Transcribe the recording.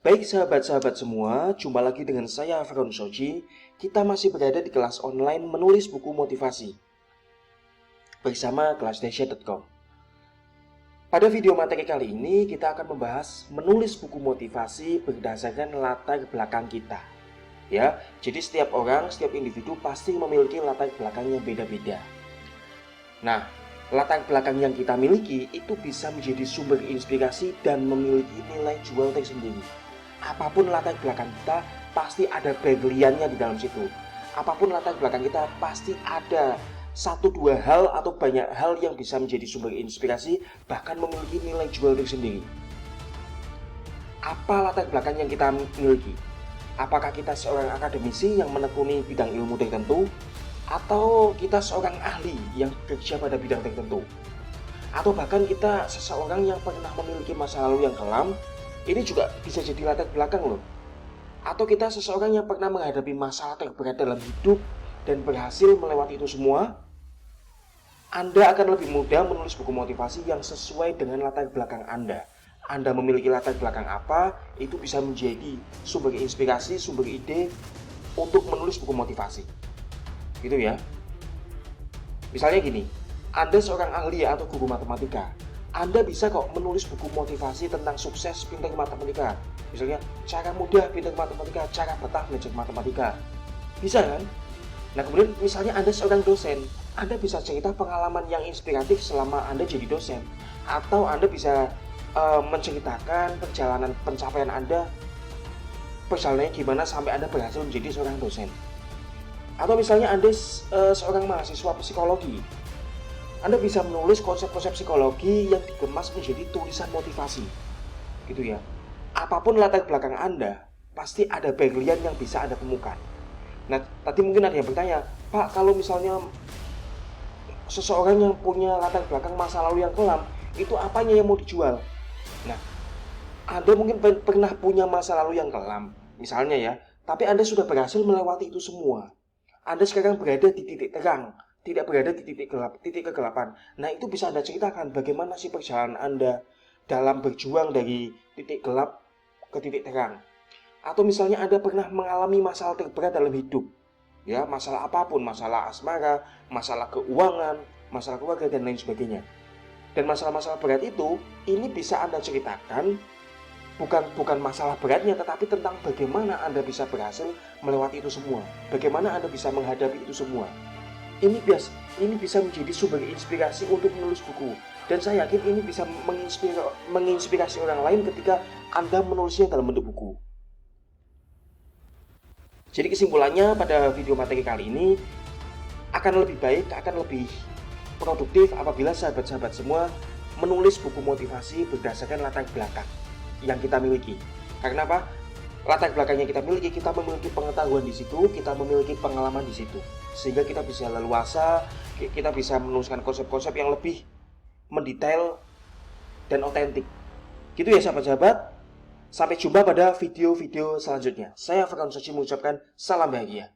Baik sahabat-sahabat semua, jumpa lagi dengan saya Afron Soji. Kita masih berada di kelas online menulis buku motivasi bersama kelasdahsyat.com. Pada video materi kali ini kita akan membahas menulis buku motivasi berdasarkan latar belakang kita. Ya, jadi setiap orang, setiap individu pasti memiliki latar belakang yang beda-beda. Nah, latar belakang yang kita miliki itu bisa menjadi sumber inspirasi dan memiliki nilai jual tersendiri. Apapun latar belakang kita, pasti ada bagiannya di dalam situ. Apapun latar belakang kita, pasti ada satu dua hal atau banyak hal yang bisa menjadi sumber inspirasi, bahkan memiliki nilai jual tersendiri. Apa latar belakang yang kita miliki? Apakah kita seorang akademisi yang menekuni bidang ilmu tertentu? Atau kita seorang ahli yang bekerja pada bidang tertentu? Atau bahkan kita seseorang yang pernah memiliki masa lalu yang kelam? Ini juga bisa jadi latar belakang loh. Atau kita seseorang yang pernah menghadapi masalah terberat dalam hidup dan berhasil melewati itu semua. Anda akan lebih mudah menulis buku motivasi yang sesuai dengan latar belakang Anda. Anda memiliki latar belakang apa, itu bisa menjadi sumber inspirasi, sumber ide untuk menulis buku motivasi. Gitu ya. Misalnya gini, Anda seorang ahli atau guru matematika. Anda bisa kok menulis buku motivasi tentang sukses pintar matematika. Misalnya, cara mudah pintar matematika, cara betah belajar matematika. Bisa kan? Nah kemudian misalnya Anda seorang dosen, Anda bisa cerita pengalaman yang inspiratif selama Anda jadi dosen. Atau Anda bisa menceritakan perjalanan pencapaian Anda, perjalanannya gimana sampai Anda berhasil menjadi seorang dosen. Atau misalnya Anda seorang mahasiswa psikologi, Anda bisa menulis konsep-konsep psikologi yang dikemas menjadi tulisan motivasi. Gitu ya. Apapun latar belakang Anda, pasti ada bagian yang bisa Anda temukan. Nah, tadi mungkin ada yang bertanya, Pak, kalau misalnya seseorang yang punya latar belakang masa lalu yang kelam, itu apanya yang mau dijual? Nah, Anda mungkin pernah punya masa lalu yang kelam, misalnya ya, tapi Anda sudah berhasil melewati itu semua. Anda sekarang berada di titik terang, tidak berada di titik kegelapan. Nah, itu bisa Anda ceritakan bagaimana sih perjalanan Anda dalam berjuang dari titik gelap ke titik terang. Atau misalnya Anda pernah mengalami masalah terberat dalam hidup. Ya, masalah apapun, masalah asmara, masalah keuangan, masalah keluarga dan lain sebagainya. Dan masalah-masalah berat itu, ini bisa Anda ceritakan bukan masalah beratnya, tetapi tentang bagaimana Anda bisa berhasil melewati itu semua. Bagaimana Anda bisa menghadapi itu semua. Ini bisa menjadi sumber inspirasi untuk menulis buku. Dan saya yakin ini bisa menginspirasi orang lain ketika Anda menulisnya dalam bentuk buku. Jadi kesimpulannya pada video materi kali ini akan lebih baik, akan lebih produktif apabila sahabat-sahabat semua menulis buku motivasi berdasarkan latar belakang yang kita miliki. Karena apa? Latar belakang yang kita miliki, kita memiliki pengetahuan di situ, kita memiliki pengalaman di situ, sehingga kita bisa leluasa, kita bisa menuliskan konsep-konsep yang lebih mendetail dan otentik. Gitu ya sahabat-sahabat. Sampai jumpa pada video-video selanjutnya. Saya Afron Soji mengucapkan salam bahagia.